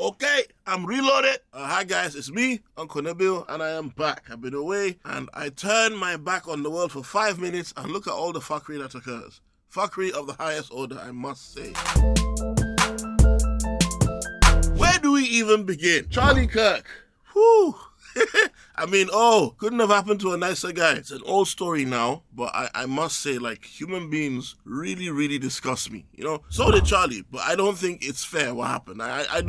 Okay, I'm reloaded. Hi guys, it's me, Uncle Nabil, and I am back. I've been away, and I turned my back on the world for 5 minutes, and look at all the fuckery that occurs. Fuckery of the highest order, I must say. Where do we even begin? Charlie Kirk. Whew. I mean, couldn't have happened to a nicer guy. It's an old story now, but I must say, like, human beings really, really disgust me. You know, so did Charlie, but I don't think it's fair what happened. I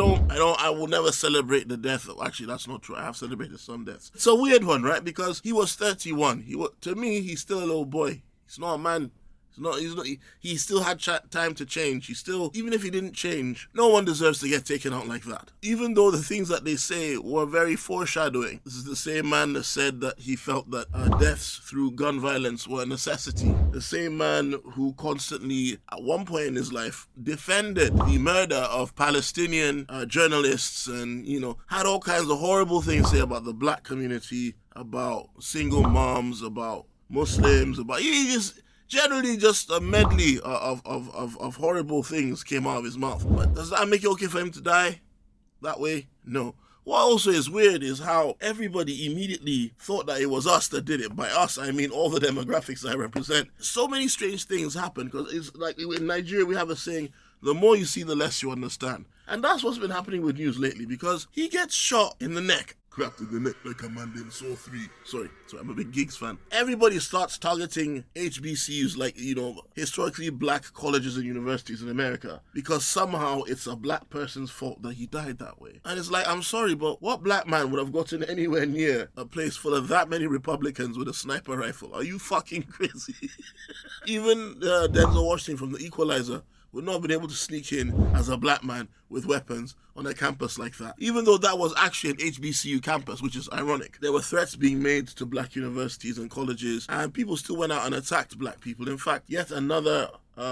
will never celebrate the death of, actually, that's not true. I have celebrated some deaths. It's a weird one, right? Because he was 31. To me, he's still a little boy. He's not a man. He still had time to change. Even if he didn't change, no one deserves to get taken out like that. Even though the things that they say were very foreshadowing. This is the same man that said that he felt that deaths through gun violence were a necessity. The same man who constantly, at one point in his life, defended the murder of Palestinian journalists and, had all kinds of horrible things to say about the black community, about single moms, about Muslims, about... Generally, just a medley of horrible things came out of his mouth. But does that make it okay for him to die that way? No. What also is weird is how everybody immediately thought that it was us that did it. By us, I mean all the demographics I represent. So many strange things happen because it's like in Nigeria, we have a saying, the more you see, the less you understand. And that's what's been happening with news lately because he gets shot in the neck. Cracked in the neck like a man in Saw 3. Sorry, I'm a big Gigs fan. Everybody starts targeting HBCUs, like, historically black colleges and universities in America, because somehow it's a black person's fault that he died that way. And it's like, I'm sorry, but what black man would have gotten anywhere near a place full of that many Republicans with a sniper rifle? Are you fucking crazy? Even Denzel Washington from The Equalizer would not have been able to sneak in as a black man with weapons on a campus like that. Even though that was actually an HBCU campus, which is ironic. There were threats being made to black universities and colleges, and people still went out and attacked black people. In fact, yet another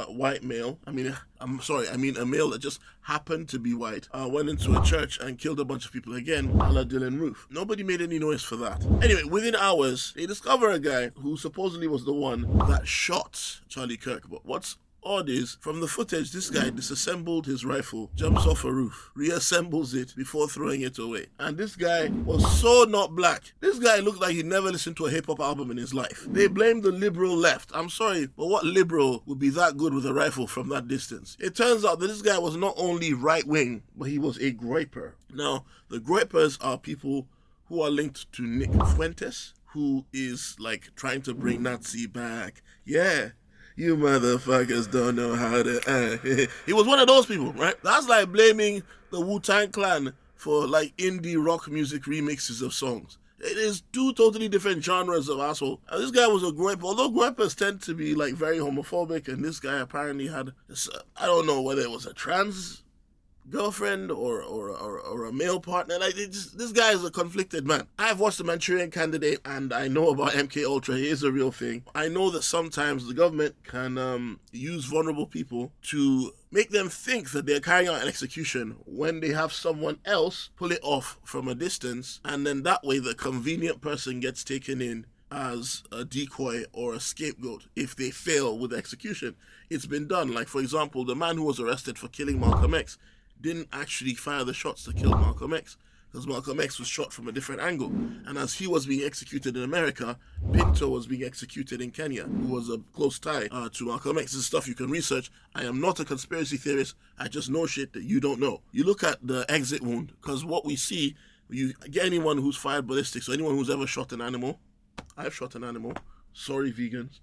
white male, a male that just happened to be white, went into a church and killed a bunch of people again, a la Dylan Roof. Nobody made any noise for that. Anyway, within hours, they discover a guy who supposedly was the one that shot Charlie Kirk. But what's odd is, from the footage, this guy disassembled his rifle, jumps off a roof, reassembles it before throwing it away. And this guy was so not black. This guy looked like he never listened to a hip-hop album in his life. They blamed the liberal left. I'm sorry, but what liberal would be that good with a rifle from that distance? It turns out that this guy was not only right-wing, but he was a groiper. Now, the groipers are people who are linked to Nick Fuentes, who is, like, trying to bring Nazi back. Yeah. You motherfuckers don't know how to... He was one of those people, right? That's like blaming the Wu-Tang Clan for, like, indie rock music remixes of songs. It is two totally different genres of asshole. And this guy was a groiper, although groipers tend to be, like, very homophobic, and this guy apparently had... I don't know whether it was a trans girlfriend or a male partner. Like, this guy is a conflicted man. I've watched The Manchurian Candidate, and I know about MK Ultra. It is a real thing. I know that sometimes the government can use vulnerable people to make them think that they're carrying out an execution when they have someone else pull it off from a distance, and then that way the convenient person gets taken in as a decoy or a scapegoat if they fail with the execution. It's been done. Like, for example, the man who was arrested for killing Malcolm X didn't actually fire the shots to kill Malcolm X, because Malcolm X was shot from a different angle. And as he was being executed in America, Pinto was being executed in Kenya, who was a close tie to Malcolm X. This is stuff you can research. I am not a conspiracy theorist. I just know shit that you don't know. You look at the exit wound, because what we see, you get anyone who's fired ballistics, or anyone who's ever shot an animal. I've shot an animal. Sorry, vegans.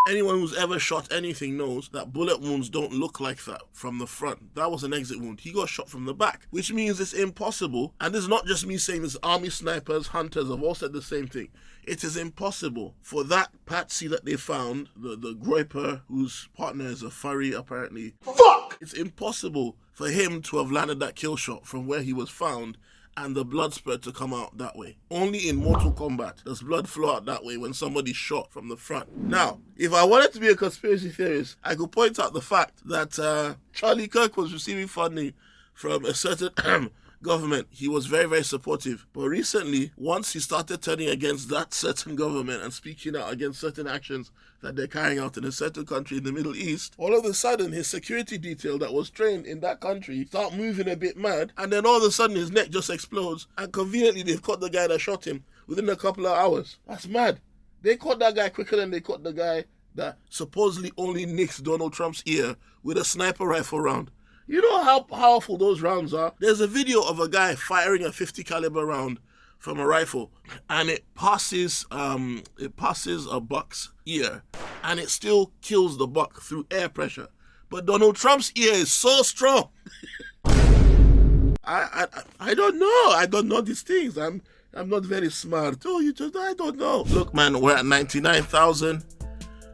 Anyone who's ever shot anything knows that bullet wounds don't look like that from the front. That was an exit wound. He got shot from the back, which means it's impossible. And this is not just me saying this. Army snipers, hunters have all said the same thing. It is impossible for that Patsy that they found, the groiper whose partner is a furry apparently. Fuck! It's impossible for him to have landed that kill shot from where he was found and the blood spread to come out that way. Only in Mortal Kombat does blood flow out that way when somebody's shot from the front. Now, if I wanted to be a conspiracy theorist, I could point out the fact that Charlie Kirk was receiving funding from a certain government, he was very, very supportive. But recently, once he started turning against that certain government and speaking out against certain actions that they're carrying out in a certain country in the Middle East, all of a sudden his security detail that was trained in that country start moving a bit mad, and then all of a sudden his neck just explodes, and conveniently they've caught the guy that shot him within a couple of hours. That's mad. They caught that guy quicker than they caught the guy that supposedly only nicked Donald Trump's ear with a sniper rifle round. You know how powerful those rounds are? There's a video of a guy firing a 50 caliber round from a rifle, and it passes a buck's ear, and it still kills the buck through air pressure. But Donald Trump's ear is so strong. I don't know. I don't know these things. I'm not very smart. Oh, I don't know. Look, man, we're at 99,000.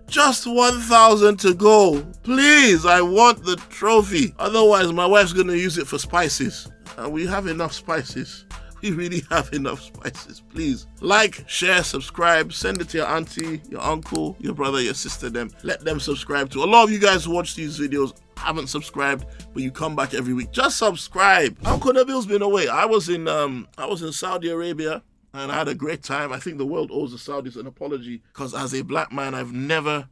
Just 1,000 to go. Please, I want the trophy. Otherwise, my wife's going to use it for spices. And we have enough spices. We really have enough spices. Please, like, share, subscribe. Send it to your auntie, your uncle, your brother, your sister, them. Let them subscribe to. A lot of you guys who watch these videos haven't subscribed, but you come back every week. Just subscribe. Uncle Nabil's been away. I was in Saudi Arabia, and I had a great time. I think the world owes the Saudis an apology, because as a black man, I've never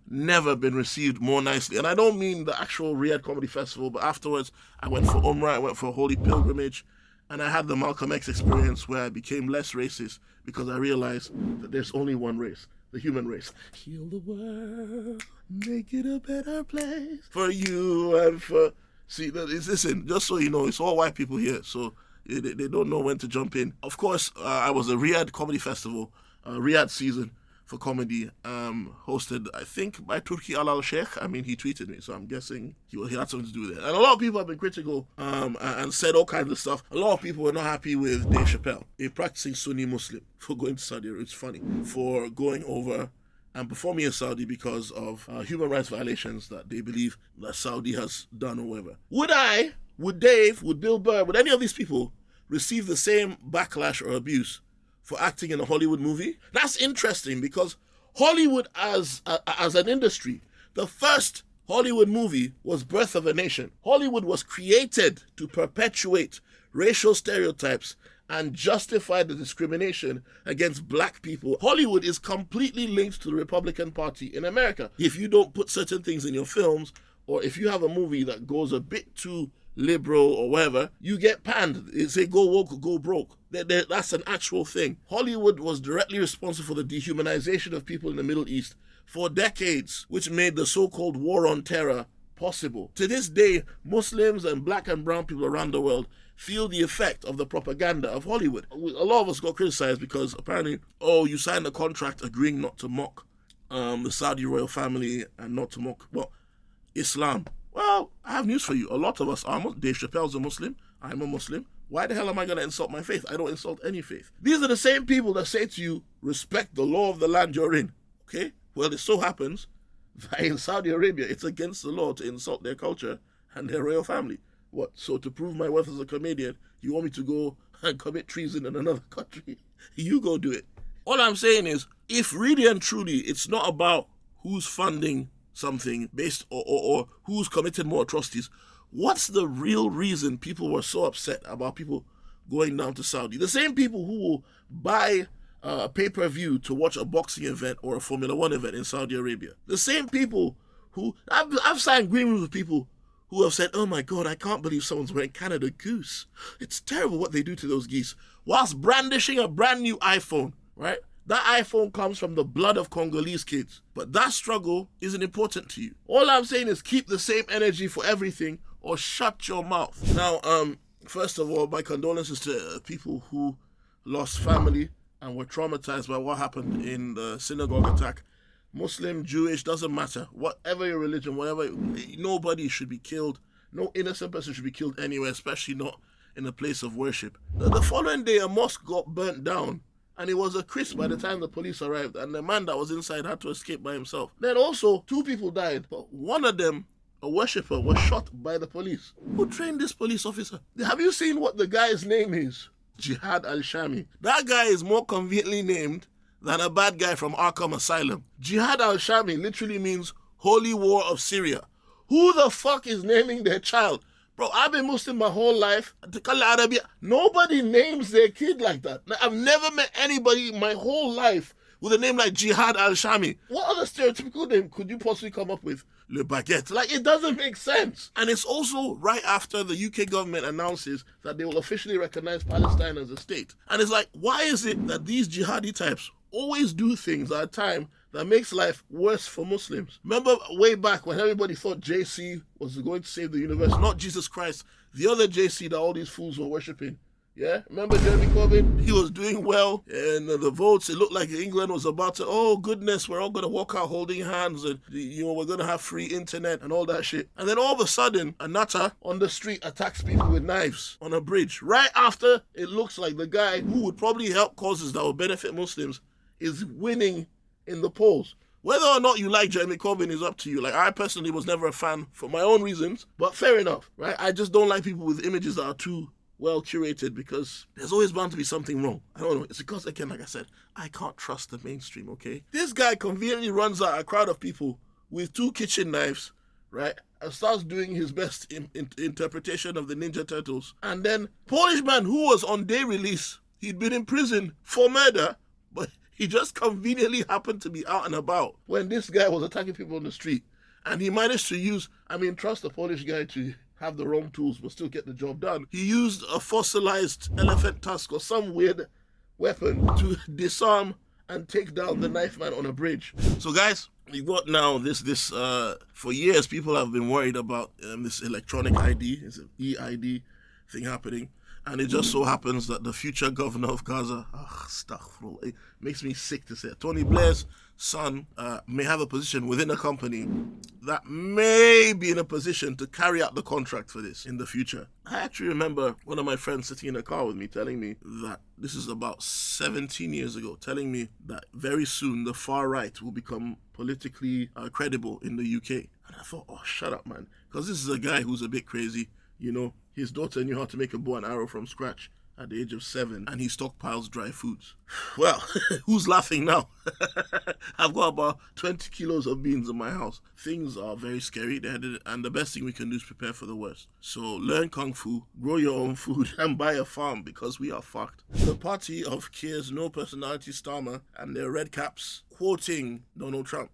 been received more nicely. And I don't mean the actual Riyadh Comedy Festival, but afterwards, I went for Umrah, I went for a holy pilgrimage, and I had the Malcolm X experience where I became less racist because I realized that there's only one race, the human race. Heal the world, make it a better place for you and for... See, listen, just so you know, it's all white people here, so... They don't know when to jump in. Of course, I was a Riyadh Comedy Festival, Riyadh season for comedy, hosted, I think, by Turki Al Sheikh. I mean, he tweeted me, so I'm guessing he had something to do with it. And a lot of people have been critical and said all kinds of stuff. A lot of people were not happy with Dave Chappelle, a practicing Sunni Muslim, for going to Saudi Arabia. It's funny. For going over and performing in Saudi because of human rights violations that they believe that Saudi has done or whatever. Would Dave, would Bill Burr, would any of these people receive the same backlash or abuse for acting in a Hollywood movie? That's interesting, because Hollywood as an industry, the first Hollywood movie was Birth of a Nation. Hollywood was created to perpetuate racial stereotypes and justify the discrimination against black people. Hollywood is completely linked to the Republican Party in America. If you don't put certain things in your films, or if you have a movie that goes a bit too liberal or whatever, you get panned. They say go woke or go broke. That's an actual thing. Hollywood was directly responsible for the dehumanization of people in the Middle East for decades, which made the so-called war on terror possible. To this day, Muslims and black and brown people around the world feel the effect of the propaganda of Hollywood. A lot of us got criticized because apparently, you signed a contract agreeing not to mock the Saudi royal family and not to mock, Islam. Well, I have news for you. A lot of us are Muslim. Dave Chappelle's a Muslim. I'm a Muslim. Why the hell am I going to insult my faith? I don't insult any faith. These are the same people that say to you, respect the law of the land you're in. Okay? Well, it so happens that in Saudi Arabia, it's against the law to insult their culture and their royal family. What? So to prove my worth as a comedian, you want me to go and commit treason in another country? You go do it. All I'm saying is, if really and truly it's not about who's funding something based or who's committed more atrocities, what's the real reason people were so upset about people going down to Saudi? The same people who will buy a pay-per-view to watch a boxing event or a Formula One event in Saudi Arabia. The same people who... I've signed green rooms with people who have said, oh my God, I can't believe someone's wearing Canada Goose. It's terrible what they do to those geese. Whilst brandishing a brand new iPhone, right? That iPhone comes from the blood of Congolese kids. But that struggle isn't important to you. All I'm saying is keep the same energy for everything or shut your mouth. Now, first of all, my condolences to people who lost family and were traumatized by what happened in the synagogue attack. Muslim, Jewish, doesn't matter. Whatever your religion, nobody should be killed. No innocent person should be killed anywhere, especially not in a place of worship. The following day, a mosque got burnt down. And it was a crisp by the time the police arrived, and the man that was inside had to escape by himself. Then also, 2 people died, but one of them, a worshipper, was shot by the police. Who trained this police officer? Have you seen what the guy's name is? Jihad al-Shami. That guy is more conveniently named than a bad guy from Arkham Asylum. Jihad al-Shami literally means Holy War of Syria. Who the fuck is naming their child Bro, I've been Muslim my whole life. Nobody names their kid like that. I've never met anybody my whole life with a name like Jihad al-Shami. What other stereotypical name could you possibly come up with? Le Baguette. Like, it doesn't make sense. And it's also right after the UK government announces that they will officially recognize Palestine as a state. And it's like, why is it that these jihadi types always do things at a time that makes life worse for Muslims? Remember way back when everybody thought JC was going to save the universe, not Jesus Christ, the other JC that all these fools were worshipping. Yeah, remember Jeremy Corbyn? He was doing well, and the votes, it looked like England was about to, oh goodness, we're all going to walk out holding hands, and we're going to have free internet and all that shit. And then all of a sudden, a nutter on the street attacks people with knives on a bridge. Right after it looks like the guy who would probably help causes that would benefit Muslims is winning in the polls. Whether or not you like Jeremy Corbyn is up to you. Like, I personally was never a fan for my own reasons, but fair enough, right? I just don't like people with images that are too well curated because there's always bound to be something wrong. I don't know. It's because, again, like I said, I can't trust the mainstream, okay? This guy conveniently runs out a crowd of people with 2 kitchen knives, right? And starts doing his best interpretation of the Ninja Turtles. And then Polish man who was on day release, he'd been in prison for murder, but he just conveniently happened to be out and about when this guy was attacking people on the street. And he managed to use, trust the Polish guy to have the wrong tools but still get the job done. He used a fossilized elephant tusk or some weird weapon to disarm and take down the knife man on a bridge. So guys, we've got now this for years people have been worried about this electronic ID, it's an EID thing happening. And it just so happens that the future governor of Gaza, it makes me sick to say it, Tony Blair's son may have a position within a company that may be in a position to carry out the contract for this in the future. I actually remember one of my friends sitting in a car with me telling me that this is about 17 years ago, telling me that very soon the far right will become politically credible in the UK. And I thought, oh, shut up, man. Because this is a guy who's a bit crazy, His daughter knew how to make a bow and arrow from scratch at the age of 7, and he stockpiles dry foods. Well, who's laughing now? I've got about 20 kilos of beans in my house. Things are very scary, and the best thing we can do is prepare for the worst. So learn Kung Fu, grow your own food, and buy a farm, because we are fucked. The party of Keir's no personality Starmer and their red caps quoting Donald Trump.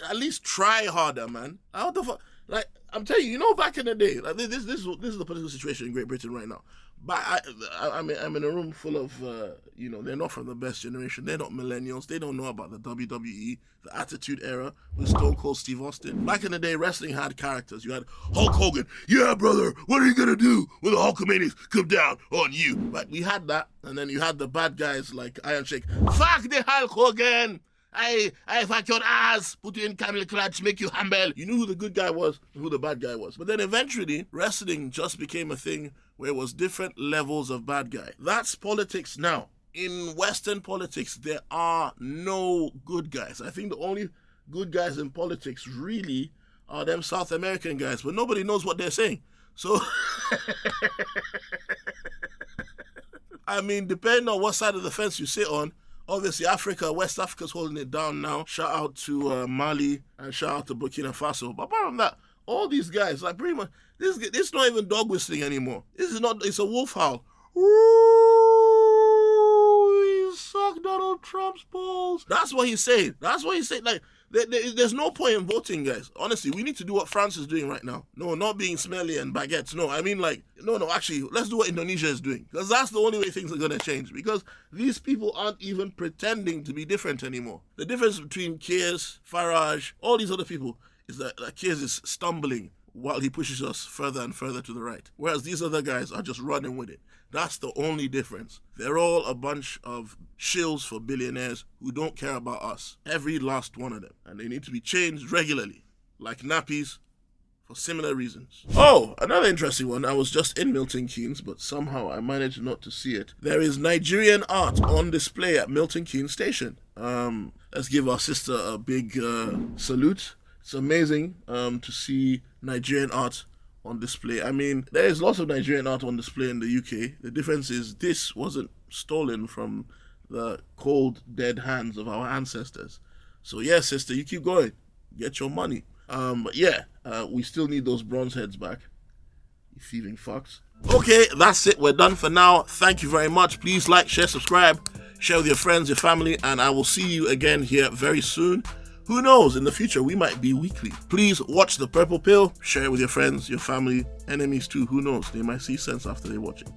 At least try harder, man. How the fuck? Like, I'm telling you, back in the day, like this is the political situation in Great Britain right now. But I'm in a room full of, they're not from the best generation. They're not millennials. They don't know about the WWE, the Attitude Era with Stone Cold Steve Austin. Back in the day, wrestling had characters. You had Hulk Hogan. Yeah, brother, what are you going to do when the Hulkamaniacs come down on you? But we had that. And then you had the bad guys like Iron Sheik. Fuck the Hulk Hogan. I fuck your ass, put you in camel clutch, make you humble. You knew who the good guy was and who the bad guy was. But then eventually, wrestling just became a thing where it was different levels of bad guy. That's politics now. In Western politics, there are no good guys. I think the only good guys in politics really are them South American guys, but nobody knows what they're saying. So, depending on what side of the fence you sit on, obviously, West Africa's holding it down now. Shout out to Mali and shout out to Burkina Faso. But apart from that, all these guys, like pretty much, this is not even dog whistling anymore. It's a wolf howl. Ooh, he sucked Donald Trump's balls. That's what he's saying. Like, there's no point in voting, guys. Honestly, we need to do what France is doing right now. No, not being smelly and baguettes. No, actually, let's do what Indonesia is doing. Because that's the only way things are going to change. Because these people aren't even pretending to be different anymore. The difference between Keir's, Farage, all these other people is that Keir's is stumbling while he pushes us further and further to the right. Whereas these other guys are just running with it. That's the only difference. They're all a bunch of shills for billionaires who don't care about us. Every last one of them. And they need to be changed regularly, like nappies, for similar reasons. Oh, another interesting one. I was just in Milton Keynes, but somehow I managed not to see it. There is Nigerian art on display at Milton Keynes Station. Let's give our sister a big salute. It's amazing to see Nigerian art on display. There is lots of Nigerian art on display in the UK. The difference is this wasn't stolen from the cold, dead hands of our ancestors. So yeah, sister, you keep going. Get your money. But yeah, we still need those bronze heads back. You thieving fucks. Okay, that's it. We're done for now. Thank you very much. Please like, share, subscribe, share with your friends, your family, and I will see you again here very soon. Who knows, in the future, we might be weekly. Please watch The Purple Pill, share it with your friends, your family, enemies too. Who knows, they might see sense after they watch it.